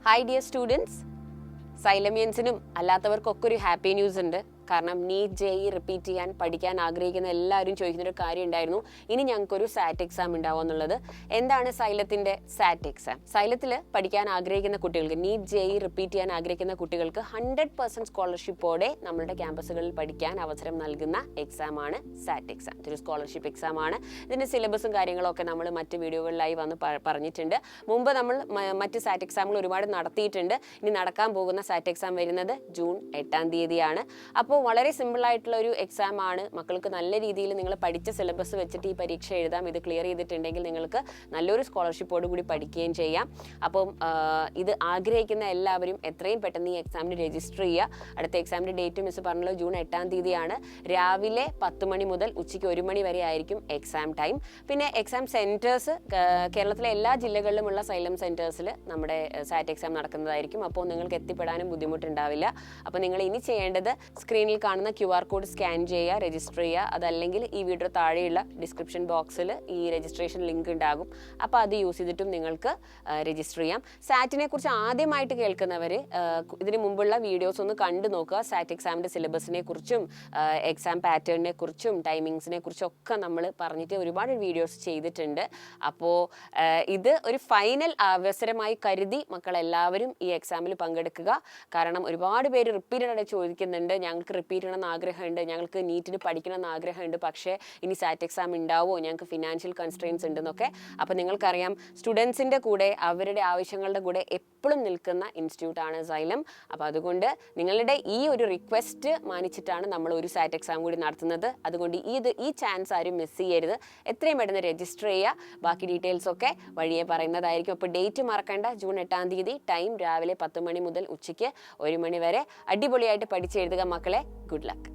Hi dear students, Xylemiansinum അല്ലാത്തവർക്കൊക്കെ ഒരു happy news ഉണ്ട്. കാരണം നീറ്റ് ജെഇ റിപ്പീറ്റ് ചെയ്യാൻ പഠിക്കാൻ ആഗ്രഹിക്കുന്ന എല്ലാവരും ചോദിക്കുന്ന ഒരു കാര്യം ഉണ്ടായിരുന്നു, ഇനി ഞങ്ങൾക്കൊരു സാറ്റ് എക്സാം ഉണ്ടാവുക എന്നുള്ളത്. എന്താണ് സൈലത്തിന്റെ സാറ്റ് എക്സാം? സൈലത്തിൽ പഠിക്കാൻ ആഗ്രഹിക്കുന്ന കുട്ടികൾക്ക്, നീറ്റ് ജെഇ റിപ്പീറ്റ് ചെയ്യാൻ ആഗ്രഹിക്കുന്ന കുട്ടികൾക്ക് 100% സ്കോളർഷിപ്പോടെ നമ്മുടെ ക്യാമ്പസുകളിൽ പഠിക്കാൻ അവസരം നൽകുന്ന എക്സാം ആണ് സാറ്റ് എക്സാം. ഇതൊരു സ്കോളർഷിപ്പ് എക്സാം ആണ്. ഇതിന്റെ സിലബസും കാര്യങ്ങളൊക്കെ നമ്മൾ മറ്റ് വീഡിയോകളിലായി വന്ന് പറഞ്ഞിട്ടുണ്ട്. മുമ്പ് നമ്മൾ മറ്റ് സാറ്റ് എക്സാമുകൾ ഒരുപാട് നടത്തിയിട്ടുണ്ട്. ഇനി നടക്കാൻ പോകുന്ന സാറ്റ് എക്സാം വരുന്നത് ജൂൺ 8-ാം തീയതിയാണ്. അപ്പോൾ വളരെ സിമ്പിൾ ആയിട്ടുള്ള ഒരു എക്സാം ആണ്. മക്കൾക്ക് നല്ല രീതിയിൽ നിങ്ങൾ പഠിച്ച സിലബസ് വെച്ചിട്ട് ഈ പരീക്ഷ എഴുതാം. ഇത് ക്ലിയർ ചെയ്തിട്ടുണ്ടെങ്കിൽ നിങ്ങൾക്ക് നല്ലൊരു സ്കോളർഷിപ്പോട് കൂടി പഠിക്കുകയും ചെയ്യാം. അപ്പം ഇത് ആഗ്രഹിക്കുന്ന എല്ലാവരും എത്രയും പെട്ടെന്ന് ഈ എക്സാമിന് രജിസ്റ്റർ ചെയ്യുക. അടുത്ത എക്സാമിൻ്റെ ഡേറ്റ് മിസ് പറഞ്ഞല്ലോ ജൂൺ 8-ാം തീയതിയാണ്. രാവിലെ 10 മണി മുതൽ ഉച്ചയ്ക്ക് 1 മണി വരെ ആയിരിക്കും എക്സാം ടൈം. പിന്നെ എക്സാം സെൻറ്റേഴ്സ് കേരളത്തിലെ എല്ലാ ജില്ലകളിലുമുള്ള സൈലം സെൻറ്റേഴ്സിൽ നമ്മുടെ സാറ്റ് എക്സാം നടക്കുന്നതായിരിക്കും. അപ്പോൾ നിങ്ങൾക്ക് എത്തിപ്പെടാനും ബുദ്ധിമുട്ടുണ്ടാവില്ല. അപ്പോൾ നിങ്ങൾ ഇനി ചെയ്യേണ്ടത് സ്ക്രീനിൽ കാണുന്ന QR കോഡ് സ്കാൻ ചെയ്യുക, രജിസ്റ്റർ ചെയ്യുക. അതല്ലെങ്കിൽ ഈ വീഡിയോ താഴെയുള്ള ഡിസ്ക്രിപ്ഷൻ ബോക്സിൽ ഈ രജിസ്ട്രേഷൻ ലിങ്ക് ഉണ്ടാകും. അപ്പോൾ അത് യൂസ് ചെയ്തിട്ടും നിങ്ങൾക്ക് രജിസ്റ്റർ ചെയ്യാം. സാറ്റിനെ കുറിച്ച് ആദ്യമായിട്ട് കേൾക്കുന്നവർ ഇതിന് മുമ്പുള്ള വീഡിയോസ് ഒന്ന് കണ്ടു നോക്കുക. സാറ്റ് എക്സാമിൻ്റെ സിലബസിനെ കുറിച്ചും എക്സാം പാറ്റേണിനെ കുറിച്ചും ടൈമിങ്സിനെ കുറിച്ചും ഒക്കെ നമ്മൾ പറഞ്ഞിട്ട് ഒരുപാട് വീഡിയോസ് ചെയ്തിട്ടുണ്ട്. അപ്പോൾ ഇത് ഒരു ഫൈനൽ അവസരമായി കരുതി മക്കളെല്ലാവരും ഈ എക്സാമിൽ പങ്കെടുക്കുക. കാരണം ഒരുപാട് പേര് റിപ്പീറ്റഡായിട്ട് ചോദിക്കുന്നുണ്ട്, ഞങ്ങൾക്ക് റിപ്പീറ്റ് ചെയ്യണമെന്ന് ആഗ്രഹമുണ്ട്, ഞങ്ങൾക്ക് നീറ്റിന് പഠിക്കണമെന്ന് ആഗ്രഹമുണ്ട്, പക്ഷേ ഇനി സാറ്റ് എക്സാം ഉണ്ടാവുമോ, ഞങ്ങൾക്ക് ഫിനാൻഷ്യൽ കൺസ്ട്രെയിൻസ് ഉണ്ടെന്നൊക്കെ. അപ്പോൾ നിങ്ങൾക്കറിയാം, സ്റ്റുഡൻസിൻ്റെ കൂടെ അവരുടെ ആവശ്യങ്ങളുടെ കൂടെ എപ്പോഴും നിൽക്കുന്ന ഇൻസ്റ്റിറ്റ്യൂട്ടാണ് സൈലം. അപ്പോൾ അതുകൊണ്ട് നിങ്ങളുടെ ഈ ഒരു റിക്വസ്റ്റ് മാനിച്ചിട്ടാണ് നമ്മൾ ഒരു സാറ്റ് എക്സാം കൂടി നടത്തുന്നത്. അതുകൊണ്ട് ഈ ചാൻസ് ആരും മിസ് ചെയ്യരുത്. എത്രയും പെട്ടെന്ന് രജിസ്റ്റർ ചെയ്യുക. ബാക്കി ഡീറ്റെയിൽസ് ഒക്കെ വഴിയെ പറയുന്നതായിരിക്കും. അപ്പോൾ ഡേറ്റ് മറക്കണ്ട, ജൂൺ 8-ാം തീയതി. ടൈം രാവിലെ 10 മണി മുതൽ ഉച്ചയ്ക്ക് 1 മണി വരെ. അടിപൊളിയായിട്ട് പഠിച്ചെഴുതുക മക്കളെ. Good luck.